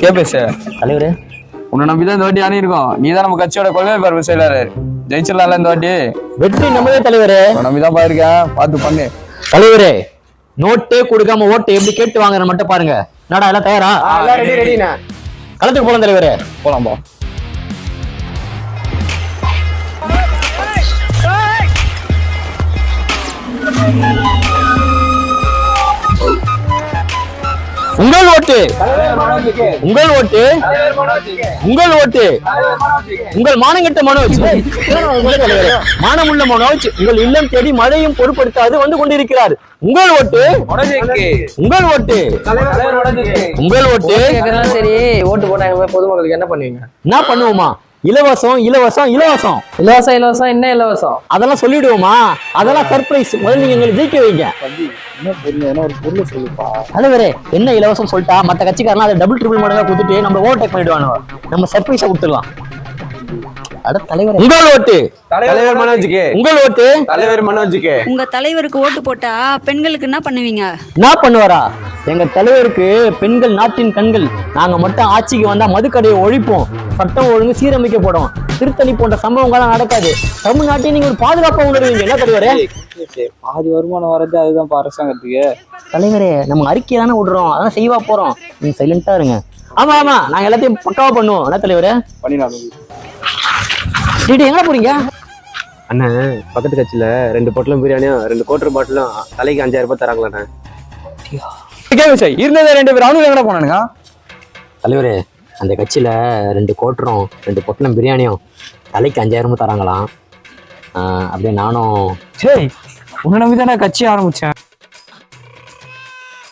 பேச தலைவரே, உன்னை நம்பிதான் இந்த வாட்டி அணியிருக்கோம். நீதான் நம்ம கட்சியோட கொள்கை பரப்பு செயலாளர். ஜெயிச்சிடலாம்ல இந்த வாட்டி. வெற்றி நம்மதே தலைவரே. நம்பிதான் பாருக்கேன், பார்த்து பண்ணு தலைவரே. நோட்டே கொடுக்காம ஓட்டு எப்படி கேட்டு வாங்குற மட்டும் பாருங்க. நாடா எல்லாம் தயாரா? களத்துக்கு போலாம் தலைவரே. போலாம் போ. உங்கள் ஓட்டு, உங்கள் ஓட்டு, உங்கள் ஓட்டு, உங்கள் மானங்கெட்ட மனோஜ், மானமுள்ள மனோஜ் உங்கள் இல்லம் தேடி மழையும் பொருட்படுத்தாது வந்து கொண்டிருக்கிறார். உங்கள் ஓட்டு, உங்கள் ஓட்டு, உங்கள் ஓட்டு. சரி, ஓட்டு போட்டாங்க பொதுமக்களுக்கு என்ன பண்ணுவீங்க? என்ன பண்ணுவோமா? இலவசம் இலவசம் இலவசம் இலவசம் இலவசம் என்ன இலவசம்? அதெல்லாம் சொல்லிடுவோமா? அதெல்லாம் சர்ப்ரைஸ். முதல்ல நீங்க எங்களை ஜெயிக்க வைங்க. தலைவரே, என்ன இலவசம் சொல்லிட்டா மற்ற கட்சிக்காரலாம் அதை டபுள் ட்ரிபிள் மடங்கா கொடுத்துட்டு நம்ம ஓவர்டேக் பண்ணிடுவானோ. நம்ம சர்ப்ரைஸா கொடுத்துடலாம். அட தலைவர், உங்கள் ஓட்டு. தலைவர் மனோஜுக்கு. உங்கள் ஓட்டு. தலைவர் மனோஜுக்கு. உங்க தலைவருக்கு ஓட்டு போட்டா பெண்களுக்கு என்ன பண்ணுவீங்க? என்ன பண்ணுவாரா? எங்க தலைவருக்கு பெண்கள் நாட்டின் கண்கள். நாங்க மட்டும் ஆட்சிக்கு வந்தா மதுக்கடையை ஒழிப்போம், சட்டம் ஒழுங்கு சீரமைக்கப்படும், திருத்தணி போன்ற சம்பவங்கள்லாம் நடக்காது. தமிழ்நாட்டை நீங்க ஒரு பாதுகாப்பா உணர்வீங்க. என்ன தலைவரே? பாதி வருமானம் வர்றது அதுதான் அரசாங்கத்துக்கு. தலைவரே, நம்ம அறிக்கை தானே விடுறோம், அதான் செய்வா போறோம். நீங்க சைலண்டா இருங்க. ஆமா ஆமா, நாங்க எல்லாத்தையும் பக்காவா பண்ணுவோம். என்ன தலைவரே? எங்க போறீங்க? அண்ணன், பக்கத்து கட்சியில 2 பொட்டலும் பிரியாணியும் 2 கோட்டர் பாட்டிலும் தலைக்கு 5000 ரூபாய் தராங்களாண்ணே. இருந்தது 2 பேர், அவனுக்கு எங்கடா போனானுங்க? தலைவரே, அந்த கட்சியில 2 கோட்டரும் 2 பொட்டலும் பிரியாணியும் தலைக்கு 5000 தராங்களாம். அப்படியே நானும் சரி, உன்னை நம்பிதானே கட்சி ஆரம்பிச்சேன்.